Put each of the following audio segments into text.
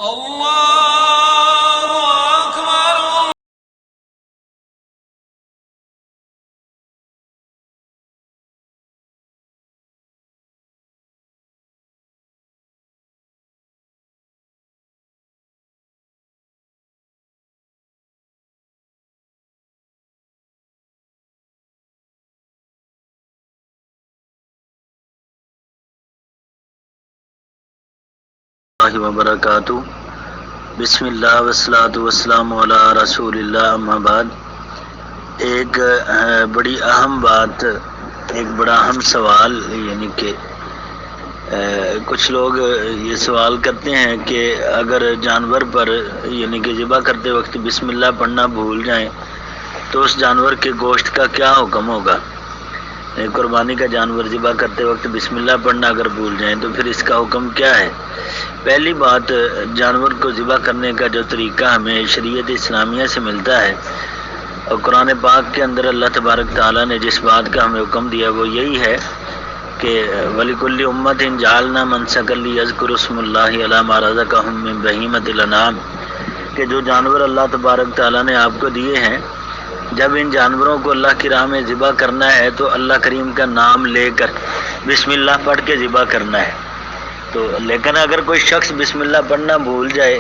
اللہ اکبر۔ اللہ وبرکاتہ۔ بسم اللہ والصلاۃ والسلام علی رسول اللہ، اما بعد۔ ایک بڑی اہم بات، ایک بڑا اہم سوال، یعنی کہ کچھ لوگ یہ سوال کرتے ہیں کہ اگر جانور پر یعنی کہ ذبح کرتے وقت بسم اللہ پڑھنا بھول جائیں تو اس جانور کے گوشت کا کیا حکم ہوگا؟ قربانی کا جانور ذبح کرتے وقت بسم اللہ پڑھنا اگر بھول جائیں تو پھر اس کا حکم کیا ہے؟ پہلی بات، جانور کو ذبح کرنے کا جو طریقہ ہمیں شریعت اسلامیہ سے ملتا ہے اور قرآن پاک کے اندر اللہ تبارک تعالیٰ نے جس بات کا ہمیں حکم دیا وہ یہی ہے کہ وَلِكُلِّ أُمَّةٍ جَعَلْنَا مَنسَكًا لِيَذْكُرُوا اسْمَ اللَّهِ عَلَىٰ مَا رَزَقَهُم مِّن بَهِيمَةِ الْأَنْعَامِ، کہ جو جانور اللہ تبارک تعالیٰ نے آپ کو دیے ہیں، جب ان جانوروں کو اللہ کی راہ میں ذبح کرنا ہے تو اللہ کریم کا نام لے کر بسم اللہ پڑھ کے ذبح کرنا ہے۔ تو لیکن اگر کوئی شخص بسم اللہ پڑھنا بھول جائے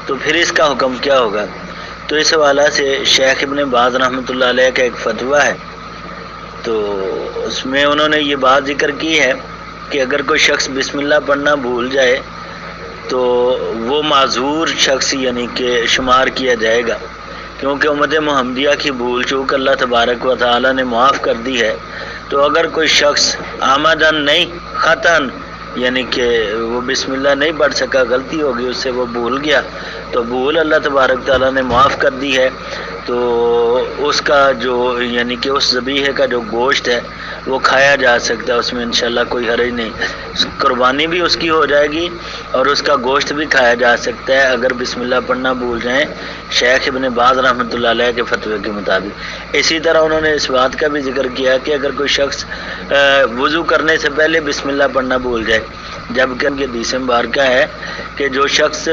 تو پھر اس کا حکم کیا ہوگا؟ تو اس حوالے سے شیخ ابن باز رحمۃ اللہ علیہ کا ایک فتویٰ ہے، تو اس میں انہوں نے یہ بات ذکر کی ہے کہ اگر کوئی شخص بسم اللہ پڑھنا بھول جائے تو وہ معذور شخص یعنی کہ شمار کیا جائے گا، کیونکہ امت محمدیہ کی بھول چوک اللہ تبارک و تعالیٰ نے معاف کر دی ہے۔ تو اگر کوئی شخص آمدن نہیں خطاً یعنی کہ وہ بسم اللہ نہیں پڑھ سکا، غلطی ہوگی اس سے، وہ بھول گیا، تو بھول اللہ تبارک تعالیٰ نے معاف کر دی ہے، تو اس کا جو یعنی کہ اس ذبیحے کا جو گوشت ہے وہ کھایا جا سکتا ہے، اس میں انشاءاللہ کوئی حرج نہیں، قربانی بھی اس کی ہو جائے گی اور اس کا گوشت بھی کھایا جا سکتا ہے اگر بسم اللہ پڑھنا بھول جائیں، شیخ ابن باز رحمۃ اللہ علیہ کے فتوے کے مطابق۔ اسی طرح انہوں نے اس بات کا بھی ذکر کیا کہ اگر کوئی شخص وضو کرنے سے پہلے بسم اللہ پڑھنا بھول جائے، جبکہ ان کے حدیث مبارکہ ہے کہ جو شخص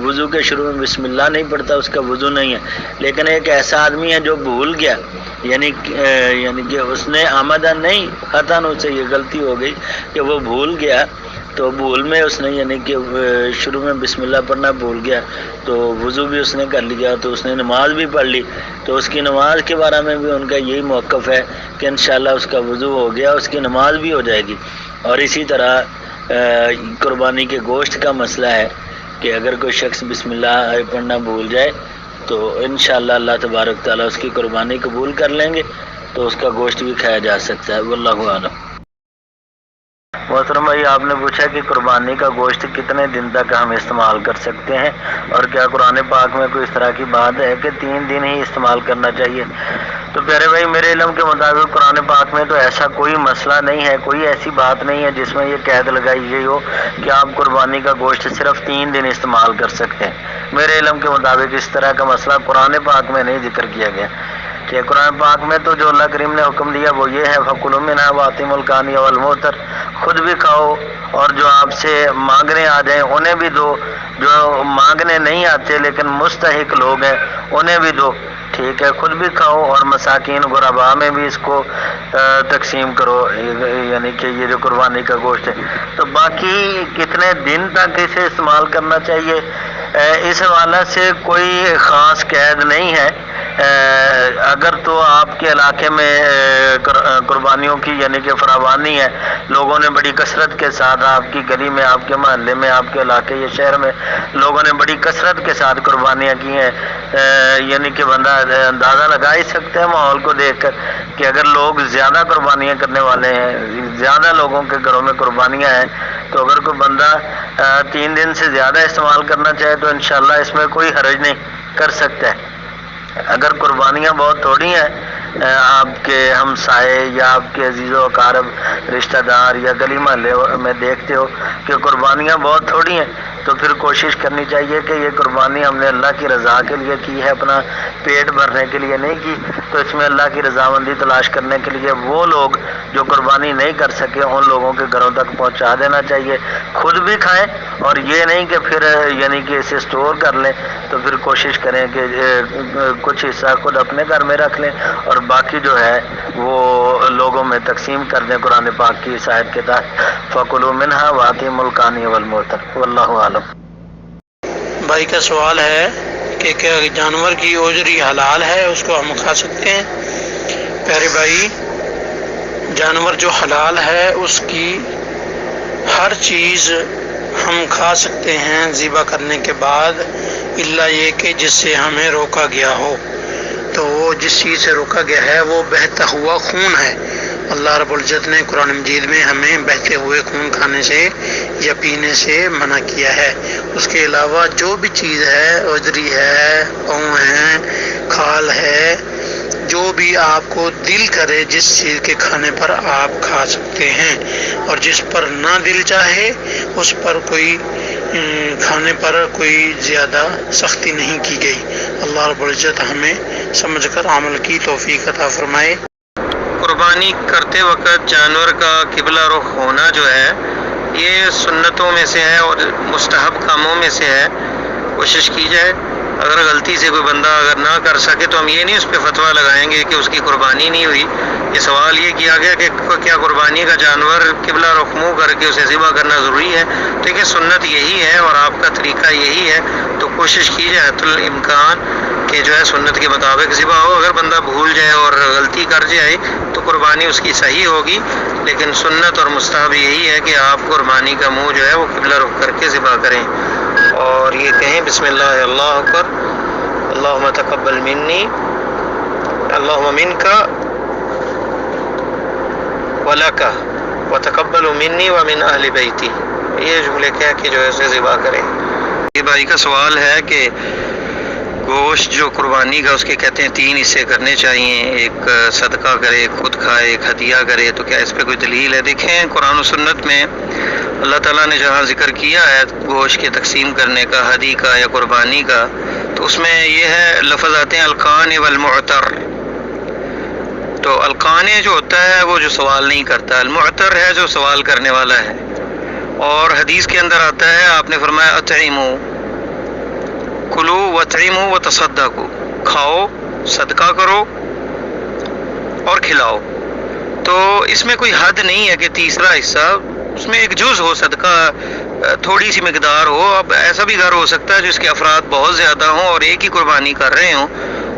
وضو کے شروع میں بسم اللہ نہیں پڑھتا اس کا وضو نہیں ہے، لیکن ایک ایسا آدمی ہے جو بھول گیا، یعنی کہ اس نے آمدن نہیں خطاً، اس سے یہ غلطی ہو گئی کہ وہ بھول گیا، تو بھول میں اس نے یعنی کہ شروع میں بسم اللہ پڑھنا بھول گیا تو وضو بھی اس نے کر لیا، تو اس نے نماز بھی پڑھ لی، تو اس کی نماز کے بارے میں بھی ان کا یہی موقف ہے کہ انشاءاللہ اس کا وضو ہو گیا، اس کی نماز بھی ہو جائے گی۔ اور اسی طرح قربانی کے گوشت کا مسئلہ ہے کہ اگر کوئی شخص بسم اللہ پڑھنا بھول جائے تو انشاءاللہ اللہ تبارک تعالیٰ اس کی قربانی قبول کر لیں گے، تو اس کا گوشت بھی کھایا جا سکتا ہے۔ واللہ اعلم۔ محترم بھائی، آپ نے پوچھا کہ قربانی کا گوشت کتنے دن تک ہم استعمال کر سکتے ہیں، اور کیا قرآن پاک میں کوئی اس طرح کی بات ہے کہ 3 دن ہی استعمال کرنا چاہیے؟ تو پیارے بھائی، میرے علم کے مطابق قرآن پاک میں تو ایسا کوئی مسئلہ نہیں ہے، کوئی ایسی بات نہیں ہے جس میں یہ قید لگائی گئی ہو کہ آپ قربانی کا گوشت صرف 3 دن استعمال کر سکتے ہیں۔ میرے علم کے مطابق اس طرح کا مسئلہ قرآن پاک میں نہیں ذکر کیا گیا کہ قرآن پاک میں تو جو اللہ کریم نے حکم دیا وہ یہ ہے فَكُلُوا مِنْهَا وَأَطِعِمُوا الْقَانِعَ وَالْمُعْتَرَ، خود بھی کھاؤ اور جو آپ سے مانگنے آ جائیں انہیں بھی دو، جو مانگنے نہیں آتے لیکن مستحق لوگ ہیں انہیں بھی دو، ٹھیک ہے، خود بھی کھاؤ اور مساکین غرباء میں بھی اس کو تقسیم کرو، یعنی کہ یہ جو قربانی کا گوشت ہے۔ تو باقی کتنے دن تک اسے استعمال کرنا چاہیے، اس حوالے سے کوئی خاص قید نہیں ہے۔ اگر تو آپ کے علاقے میں قربانیوں کی یعنی کہ فراوانی ہے، لوگوں نے بڑی کثرت کے ساتھ، آپ کی گلی میں، آپ کے محلے میں، آپ کے علاقے یا شہر میں لوگوں نے بڑی کثرت کے ساتھ قربانیاں کی ہیں، یعنی کہ بندہ اندازہ لگا ہی سکتا ہے ماحول کو دیکھ کر کہ اگر لوگ زیادہ قربانیاں کرنے والے ہیں، زیادہ لوگوں کے گھروں میں قربانیاں ہیں، تو اگر کوئی بندہ 3 دن سے زیادہ استعمال کرنا چاہے تو انشاءاللہ اس میں کوئی حرج نہیں، کر سکتا ہے۔ اگر قربانیاں بہت تھوڑی ہیں، آپ کے ہمسائے یا آپ کے عزیز و اقارب رشتہ دار یا گلی محلے میں دیکھتے ہو کہ قربانیاں بہت تھوڑی ہیں، تو پھر کوشش کرنی چاہیے کہ یہ قربانی ہم نے اللہ کی رضا کے لیے کی ہے، اپنا پیٹ بھرنے کے لیے نہیں کی، تو اس میں اللہ کی رضامندی تلاش کرنے کے لیے وہ لوگ جو قربانی نہیں کر سکے ان لوگوں کے گھروں تک پہنچا دینا چاہیے، خود بھی کھائیں، اور یہ نہیں کہ پھر یعنی کہ اسے اسٹور کر لیں، تو پھر کوشش کریں کہ کچھ حصہ خود اپنے گھر میں رکھ لیں اور باقی جو ہے وہ لوگوں میں تقسیم کر دیں قرآن پاک کی اس آیت کے تحت فَكُلُوا مِنْهَا وَأَطِعِمُوا الْقَانِعَ وَالْمُعْتَرَ وَاللَّهُ أَعْلَمُ۔ بھائی کا سوال ہے کہ کیا جانور کی اوجری حلال ہے، اس کو ہم کھا سکتے ہیں؟ پیارے بھائی، جانور جو حلال ہے اس کی ہر چیز ہم کھا سکتے ہیں ذبح کرنے کے بعد، الا یہ کہ جس سے ہمیں روکا گیا ہو، تو وہ جس چیز سے روکا گیا ہے وہ بہتا ہوا خون ہے۔ اللہ رب العزت نے قرآن مجید میں ہمیں بہتے ہوئے خون کھانے سے یا پینے سے منع کیا ہے۔ اس کے علاوہ جو بھی چیز ہے، عذری ہے، پاؤں ہے، کھال ہے، جو بھی آپ کو دل کرے جس چیز کے کھانے پر آپ کھا سکتے ہیں، اور جس پر نہ دل چاہے اس پر کوئی کھانے پر کوئی زیادہ سختی نہیں کی گئی۔ اللہ رب العزت ہمیں سمجھ کر عمل کی توفیق عطا فرمائے۔ قربانی کرتے وقت جانور کا قبلہ رخ ہونا جو ہے یہ سنتوں میں سے ہے اور مستحب کاموں میں سے ہے۔ کوشش کی جائے، اگر غلطی سے کوئی بندہ اگر نہ کر سکے تو ہم یہ نہیں اس پہ فتویٰ لگائیں گے کہ اس کی قربانی نہیں ہوئی۔ یہ سوال یہ کیا گیا کہ کیا قربانی کا جانور قبلہ رخ منہ کر کے اسے ذبح کرنا ضروری ہے؟ تو یہ سنت یہی ہے اور آپ کا طریقہ یہی ہے، تو کوشش کی جائے حتی الامکان کہ جو ہے سنت کے مطابق ذبح ہو۔ اگر بندہ بھول جائے اور غلطی کر جائے تو قربانی اس کی صحیح ہوگی، لیکن سنت اور مستحب یہی ہے کہ آپ قربانی کا منہ جو ہے وہ قبلہ رخ کر کے ذبح کریں اور یہ کہیں بسم اللہ اللہ اکبر اللہم تقبل منی اللہم منکا ولکا وتقبل منی ومن اہل بیتی، یہ جملے کہہ کے جو ہے اسے ذبح کریں۔ یہ بھائی کا سوال ہے کہ گوشت جو قربانی کا اس کے کہتے ہیں 3 حصے کرنے چاہیے، ایک صدقہ کرے، ایک خود کھائے، ایک ہدیہ کرے، تو کیا اس پہ کوئی دلیل ہے؟ دیکھیں قرآن و سنت میں اللہ تعالیٰ نے جہاں ذکر کیا ہے گوشت کے تقسیم کرنے کا، ہدی کا یا قربانی کا، تو اس میں یہ ہے لفظ آتے ہیں القان والمعتر۔ تو القان جو ہوتا ہے وہ جو سوال نہیں کرتا، المعتر ہے جو سوال کرنے والا ہے۔ اور حدیث کے اندر آتا ہے، آپ نے فرمایا اطعموا کلو وطعموا وتصدقوا، کھاؤ، صدقہ کرو اور کھلاؤ۔ تو اس میں کوئی حد نہیں ہے کہ تیسرا حصہ، اس میں ایک جز ہو، صدقہ تھوڑی سی مقدار ہو۔ اب ایسا بھی گھر ہو سکتا ہے جس کے افراد بہت زیادہ ہوں اور ایک ہی قربانی کر رہے ہوں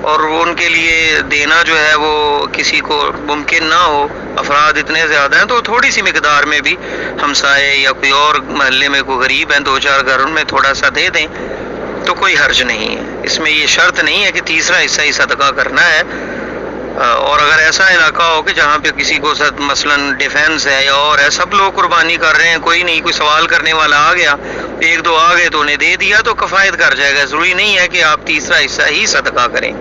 اور ان کے لیے دینا جو ہے وہ کسی کو ممکن نہ ہو، افراد اتنے زیادہ ہیں، تو تھوڑی سی مقدار میں بھی ہمسائے یا کوئی اور محلے میں کوئی غریب ہیں 2-4 گھر، ان میں تھوڑا سا دے دیں تو کوئی حرج نہیں ہے۔ اس میں یہ شرط نہیں ہے کہ تیسرا حصہ ہی صدقہ کرنا ہے۔ اور اگر ایسا علاقہ ہو کہ جہاں پہ کسی کو مثلا ڈیفینس ہے یا اور ہے، سب لوگ قربانی کر رہے ہیں، کوئی نہیں، کوئی سوال کرنے والا آ گیا، 1-2 آ گئے تو انہیں دے دیا تو کفایت کر جائے گا، ضروری نہیں ہے کہ آپ تیسرا حصہ ہی صدقہ کریں۔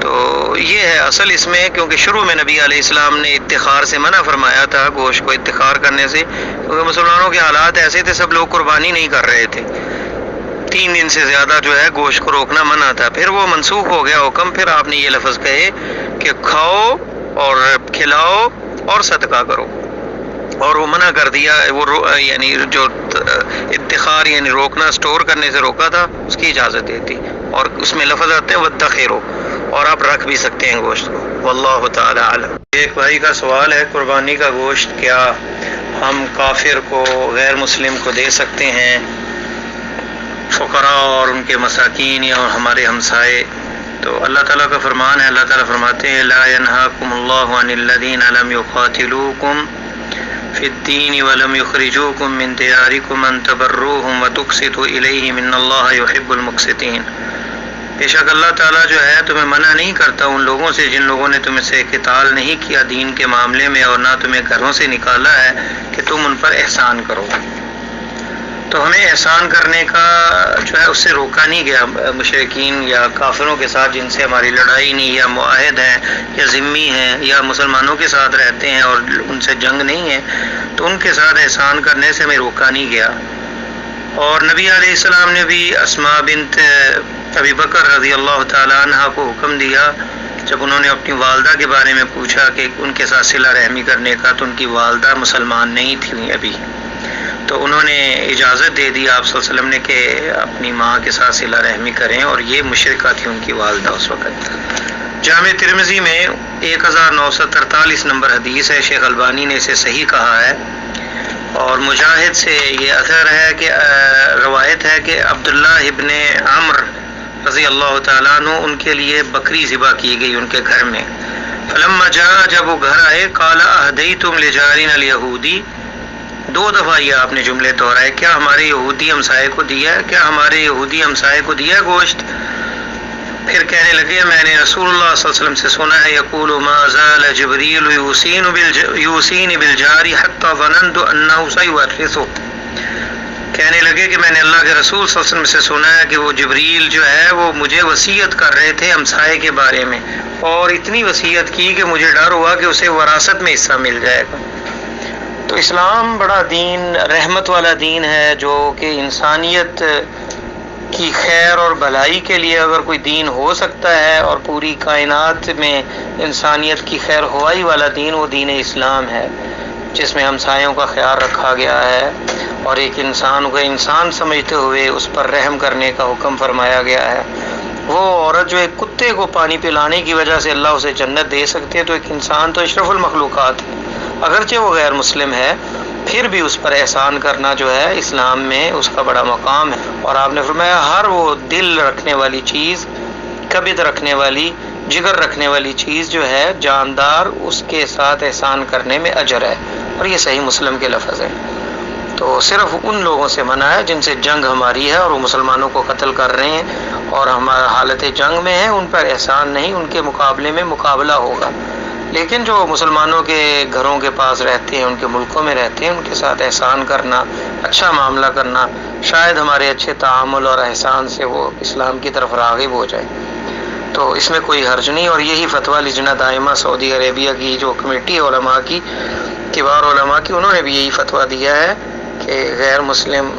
تو یہ ہے اصل اس میں، کیونکہ شروع میں نبی علیہ السلام نے ادخار سے منع فرمایا تھا، گوشت کو ادخار کرنے سے، کیونکہ مسلمانوں کے حالات ایسے تھے، سب لوگ قربانی نہیں کر رہے تھے، 3 دن سے زیادہ جو ہے گوشت کو روکنا منع تھا۔ پھر وہ منسوخ ہو گیا حکم، پھر آپ نے یہ لفظ کہے کہ کھاؤ اور کھلاؤ اور صدقہ کرو، اور وہ منع کر دیا، وہ یعنی جو ادخار یعنی روکنا، سٹور کرنے سے روکا تھا، اس کی اجازت دیتی، اور اس میں لفظ آتے ہیں وَادَّخِرُوا، اور آپ رکھ بھی سکتے ہیں گوشت کو۔ واللہ تعالی عالم۔ ایک بھائی کا سوال ہے قربانی کا گوشت کیا ہم کافر کو، غیر مسلم کو دے سکتے ہیں، فقراء اور ان کے مساکین یا ہمارے ہمسائے؟ تو اللہ تعالیٰ کا فرمان ہے، اللہ تعالیٰ فرماتے ہیں لا ينهاكم الله عن الذين لم يقاتلوكم في الدين ولم يخرجوكم من دياركم ان تبروهم وتقسطوا اليهم ان الله يحب المقسطين۔ بے شک اللہ تعالیٰ جو ہے تمہیں منع نہیں کرتا ان لوگوں سے جن لوگوں نے تم سے قتال نہیں کیا دین کے معاملے میں، اور نہ تمہیں گھروں سے نکالا ہے کہ تم ان پر احسان کرو۔ تو ہمیں احسان کرنے کا جو ہے اس سے روکا نہیں گیا، مشرکین یا کافروں کے ساتھ جن سے ہماری لڑائی نہیں، یا معاہد ہیں یا ذمی ہیں یا مسلمانوں کے ساتھ رہتے ہیں اور ان سے جنگ نہیں ہے، تو ان کے ساتھ احسان کرنے سے ہمیں روکا نہیں گیا۔ اور نبی علیہ السلام نے بھی اسماء بنت ابی بکر رضی اللہ تعالیٰ عنہ کو حکم دیا، جب انہوں نے اپنی والدہ کے بارے میں پوچھا کہ ان کے ساتھ صلہ رحمی کرنے کا، تو ان کی والدہ مسلمان نہیں تھیں ابھی، تو انہوں نے اجازت دے دی آپ صلی اللہ علیہ وسلم نے کہ اپنی ماں کے ساتھ صلہ رحمی کریں، اور یہ مشرکہ تھی ان کی والدہ اس وقت۔ جامع ترمذی میں 1943 نمبر حدیث ہے، شیخ البانی نے اسے صحیح کہا ہے، اور مجاہد سے یہ اثر ہے کہ روایت ہے کہ عبداللہ ابن عمر رضی اللہ تعالیٰ عنہ ان کے لیے بکری ذبح کی گئی ان کے گھر میں۔ فلما جاء، جب وہ گھر آئے، قال اہدیتم لجارنا الیہودی، 2 دفعہ یہ آپ نے جملے دہرائے، کیا ہمارے یہودی ہمسائے کو دیا ہے، کیا ہمارے یہودی ہمسائے کو دیا گوشت؟ پھر کہنے لگے میں نے رسول اللہ صلی اللہ علیہ وسلم سے سنا ہے، یقول ما زال جبریل یوصینی بالجار حتی ظننت انہ سیورثہ، کہنے لگے کہ میں نے اللہ کے رسول صلی اللہ علیہ وسلم سے سنا ہے کہ وہ جبریل جو ہے وہ مجھے وصیت کر رہے تھے ہمسائے کے بارے میں، اور اتنی وصیت کی کہ مجھے ڈر ہوا کہ اسے وراثت میں حصہ مل جائے گا۔ تو اسلام بڑا دین، رحمت والا دین ہے، جو کہ انسانیت کی خیر اور بھلائی کے لیے اگر کوئی دین ہو سکتا ہے، اور پوری کائنات میں انسانیت کی خیر خواہی والا دین، وہ دین اسلام ہے، جس میں ہمسایوں کا خیال رکھا گیا ہے، اور ایک انسان کو انسان سمجھتے ہوئے اس پر رحم کرنے کا حکم فرمایا گیا ہے۔ وہ عورت جو ایک کتے کو پانی پلانے کی وجہ سے اللہ اسے جنت دے سکتے، تو ایک انسان تو اشرف المخلوقات ہے، اگرچہ وہ غیر مسلم ہے، پھر بھی اس پر احسان کرنا جو ہے اسلام میں اس کا بڑا مقام ہے۔ اور آپ نے فرمایا ہر وہ دل رکھنے والی چیز، کبد رکھنے والی، جگر رکھنے والی چیز جو ہے جاندار، اس کے ساتھ احسان کرنے میں اجر ہے، اور یہ صحیح مسلم کے لفظ ہے۔ تو صرف ان لوگوں سے منع ہے جن سے جنگ ہماری ہے اور وہ مسلمانوں کو قتل کر رہے ہیں اور ہمارا حالت جنگ میں ہے، ان پر احسان نہیں، ان کے مقابلے میں مقابلہ ہوگا۔ لیکن جو مسلمانوں کے گھروں کے پاس رہتے ہیں، ان کے ملکوں میں رہتے ہیں، ان کے ساتھ احسان کرنا، اچھا معاملہ کرنا، شاید ہمارے اچھے تعامل اور احسان سے وہ اسلام کی طرف راغب ہو جائے، تو اس میں کوئی حرج نہیں۔ اور یہی فتویٰ لجنہ دائمہ سعودی عربیہ کی جو کمیٹی علماء کی، کبار علماء کی، انہوں نے بھی یہی فتویٰ دیا ہے کہ غیر مسلم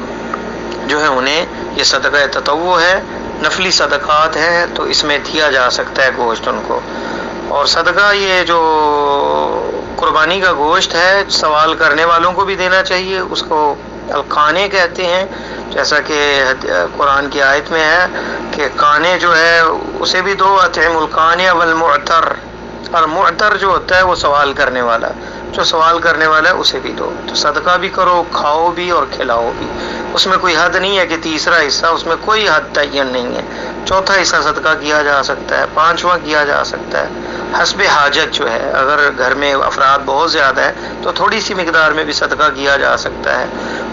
جو ہے انہیں یہ صدقہ تطوع ہے، نفلی صدقات ہیں، تو اس میں دیا جا سکتا ہے گوشت ان کو۔ اور صدقہ یہ جو قربانی کا گوشت ہے، سوال کرنے والوں کو بھی دینا چاہیے، اس کو القانے کہتے ہیں، جیسا کہ قرآن کی آیت میں ہے کہ کانے جو ہے اسے بھی دو، اطعم القانع والمعتر، اور معتر جو ہوتا ہے وہ سوال کرنے والا، جو سوال کرنے والا ہے اسے بھی دو۔ تو صدقہ بھی کرو، کھاؤ بھی اور کھلاؤ بھی، اس میں کوئی حد نہیں ہے کہ تیسرا حصہ، اس میں کوئی حد تعین نہیں ہے، چوتھا حصہ صدقہ کیا جا سکتا ہے، پانچواں کیا جا سکتا ہے، حسب حاجت جو ہے، اگر گھر میں افراد بہت زیادہ ہے تو تھوڑی سی مقدار میں بھی صدقہ کیا جا سکتا ہے۔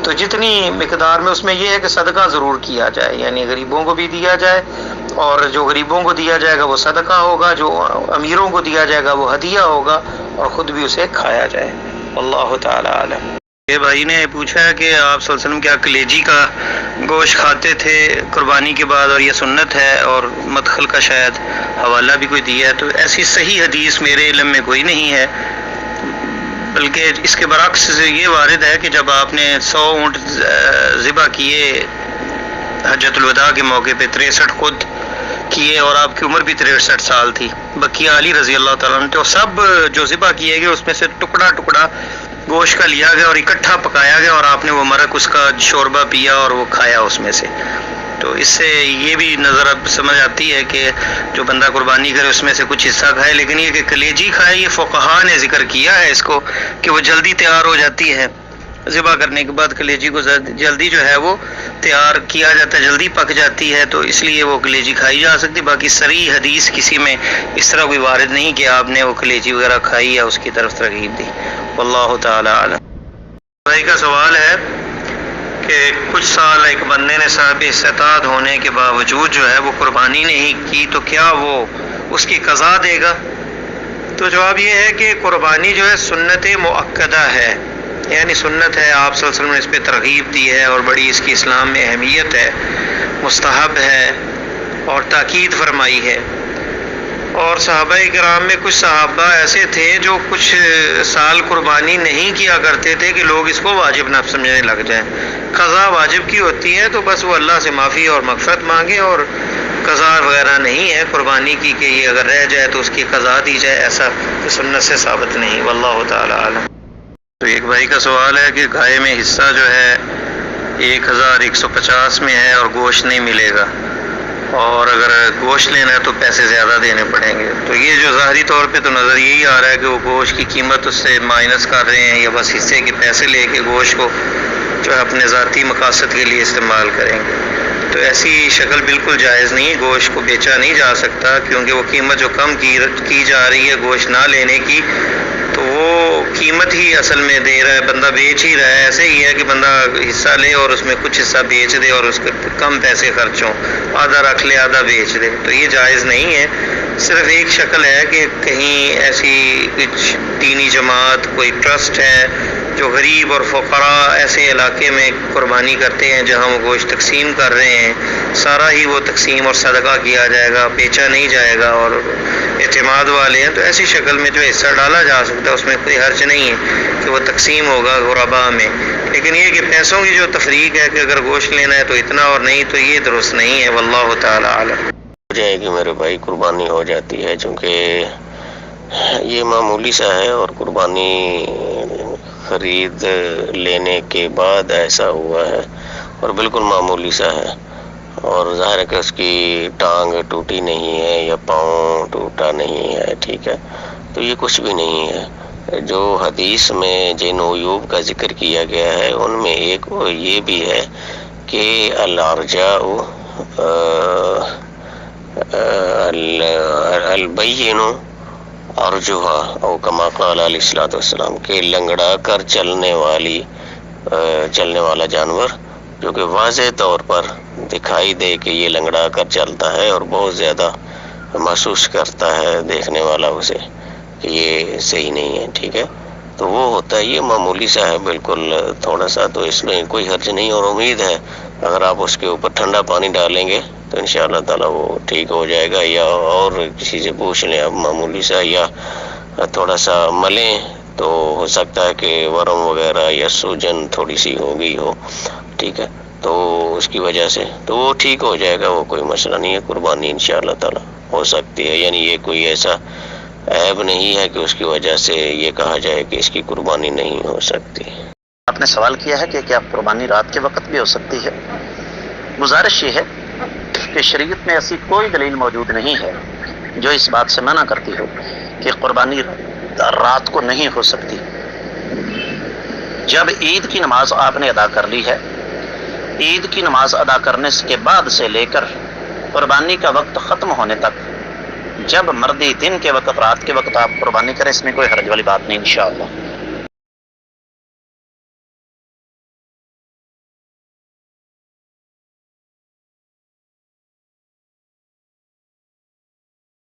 تو جتنی مقدار میں، اس میں یہ ہے کہ صدقہ ضرور کیا جائے، یعنی غریبوں کو بھی دیا جائے، اور جو غریبوں کو دیا جائے گا وہ صدقہ ہوگا، جو امیروں کو دیا جائے گا وہ ہدیہ ہوگا، اور خود بھی اسے کھایا جائے۔ اللہ تعالی عالم۔ یہ بھائی نے پوچھا ہے کہ آپ صلی اللہ علیہ وسلم کیا کلیجی کا گوشت کھاتے تھے قربانی کے بعد، اور یہ سنت ہے، اور مدخل کا شاید حوالہ بھی کوئی دیا ہے، تو ایسی صحیح حدیث میرے علم میں کوئی نہیں ہے، بلکہ اس کے برعکس یہ وارد ہے کہ جب آپ نے 100 اونٹ ذبح کیے حجۃ الوداع کے موقع پہ، 63 خود کیے، اور آپ کی عمر بھی 63 سال تھی، بقیہ علی رضی اللہ تعالیٰ عنہ، تو سب جو ذبح کیے گئے اس میں سے ٹکڑا ٹکڑا گوشت کا لیا گیا اور اکٹھا پکایا گیا، اور آپ نے وہ مرق اس کا شوربہ پیا اور وہ کھایا اس میں سے۔ تو اس سے یہ بھی نظر اب سمجھ آتی ہے کہ جو بندہ قربانی کرے اس میں سے کچھ حصہ کھائے، لیکن یہ کہ کلیجی کھائے، یہ فقہا نے ذکر کیا ہے اس کو کہ وہ جلدی تیار ہو جاتی ہے، ذبح کرنے کے بعد کلیجی کو جلدی جو ہے وہ تیار کیا جاتا ہے، جلدی پک جاتی ہے، تو اس لیے وہ کلیجی کھائی جا سکتی۔ باقی صریح حدیث کسی میں اس طرح کوئی وارد نہیں کہ آپ نے وہ کلیجی وغیرہ کھائی یا اس کی طرف ترغیب دی۔ واللہ تعالی عالم۔ بھائی کا سوال ہے کہ کچھ سال ایک بندے نے صاحب استطاعت ہونے کے باوجود جو ہے وہ قربانی نہیں کی، تو کیا وہ اس کی قضا دے گا؟ تو جواب یہ ہے کہ قربانی جو ہے سنت مؤکدہ ہے، یعنی سنت ہے، آپ صلی اللہ علیہ وسلم نے اس پہ ترغیب دی ہے، اور بڑی اس کی اسلام میں اہمیت ہے، مستحب ہے، اور تاکید فرمائی ہے۔ اور صحابہ کرام میں کچھ صحابہ ایسے تھے جو کچھ سال قربانی نہیں کیا کرتے تھے کہ لوگ اس کو واجب نہ سمجھنے لگ جائیں. قضا واجب کی ہوتی ہے تو بس وہ اللہ سے معافی اور مغفرت مانگے، اور قضا وغیرہ نہیں ہے قربانی کی کہ یہ اگر رہ جائے تو اس کی قضا دی جائے، ایسا سنت سے ثابت نہیں. واللہ تعالی عالم. تو ایک بھائی کا سوال ہے کہ گائے میں حصہ جو ہے 1150 میں ہے اور گوشت نہیں ملے گا، اور اگر گوشت لینا ہے تو پیسے زیادہ دینے پڑیں گے. تو یہ جو ظاہری طور پہ تو نظر یہی آ رہا ہے کہ وہ گوشت کی قیمت اس سے مائنس کر رہے ہیں، یا بس حصے کے پیسے لے کے گوشت کو جو ہے اپنے ذاتی مقاصد کے لیے استعمال کریں گے. تو ایسی شکل بالکل جائز نہیں ہے، گوشت کو بیچا نہیں جا سکتا، کیونکہ وہ قیمت جو کم کی جا رہی ہے گوشت نہ لینے کی، تو وہ قیمت ہی اصل میں دے رہا ہے، بندہ بیچ ہی رہا ہے. ایسے ہی ہے کہ بندہ حصہ لے اور اس میں کچھ حصہ بیچ دے اور اس کے کم پیسے خرچ ہوں، آدھا رکھ لے آدھا بیچ دے. تو یہ جائز نہیں ہے. صرف ایک شکل ہے کہ کہیں ایسی کچھ دینی جماعت، کوئی ٹرسٹ ہے جو غریب اور فقراء ایسے علاقے میں قربانی کرتے ہیں جہاں وہ گوشت تقسیم کر رہے ہیں، سارا ہی وہ تقسیم اور صدقہ کیا جائے گا، بیچا نہیں جائے گا، اور اعتماد والے ہیں، تو ایسی شکل میں جو حصہ ڈالا جا سکتا ہے اس میں کوئی حرج نہیں ہے کہ وہ تقسیم ہوگا غرباء میں. لیکن یہ کہ پیسوں کی جو تفریق ہے کہ اگر گوشت لینا ہے تو اتنا اور نہیں، تو یہ درست نہیں ہے. واللہ تعالی عالم. ہو جائے گی میرے بھائی، قربانی ہو جاتی ہے، چونکہ یہ معمولی سا ہے، اور قربانی خرید لینے کے بعد ایسا ہوا ہے، اور بالکل معمولی سا ہے، اور ظاہر ہے کہ اس کی ٹانگ ٹوٹی نہیں ہے یا پاؤں ٹوٹا نہیں ہے، ٹھیک ہے. تو یہ کچھ بھی نہیں ہے. جو حدیث میں جن عیوب کا ذکر کیا گیا ہے ان میں ایک یہ بھی ہے کہ الارجاء البین ارجوہا او کما قال علیہ الصلوۃ والسلام، کہ لنگڑا کر چلنے والا جانور جو کہ واضح طور پر دکھائی دے کہ یہ لنگڑا کر چلتا ہے اور بہت زیادہ محسوس کرتا ہے دیکھنے والا اسے کہ یہ صحیح نہیں ہے، ٹھیک ہے. تو وہ ہوتا ہے، یہ معمولی سا ہے بالکل تھوڑا سا، تو اس میں کوئی حرج نہیں. اور امید ہے اگر آپ اس کے اوپر ٹھنڈا پانی ڈالیں گے تو انشاءاللہ تعالیٰ وہ ٹھیک ہو جائے گا، یا اور کسی سے پوچھ لیں آپ معمولی سا، یا تھوڑا سا ملیں تو ہو سکتا ہے کہ ورم وغیرہ یا سوجن تھوڑی سی ہو گئی ہو، ٹھیک ہے. تو اس کی وجہ سے تو وہ ٹھیک ہو جائے گا، وہ کوئی مسئلہ نہیں ہے. قربانی انشاءاللہ تعالیٰ ہو سکتی ہے، یعنی یہ کوئی ایسا عیب نہیں ہے کہ اس کی وجہ سے یہ کہا جائے کہ اس کی قربانی نہیں ہو سکتی. آپ نے سوال کیا ہے کہ کیا قربانی رات کے وقت بھی ہو سکتی ہے. گزارش یہ ہے کہ شریعت میں ایسی کوئی دلیل موجود نہیں ہے جو اس بات سے منع کرتی ہو کہ قربانی رات کو نہیں ہو سکتی. جب عید کی نماز آپ نے ادا کر لی ہے، عید کی نماز ادا کرنے کے بعد سے لے کر قربانی کا وقت ختم ہونے تک، جب مرضی دن کے وقت رات کے وقت آپ قربانی کریں، اس میں کوئی حرج والی بات نہیں انشاءاللہ.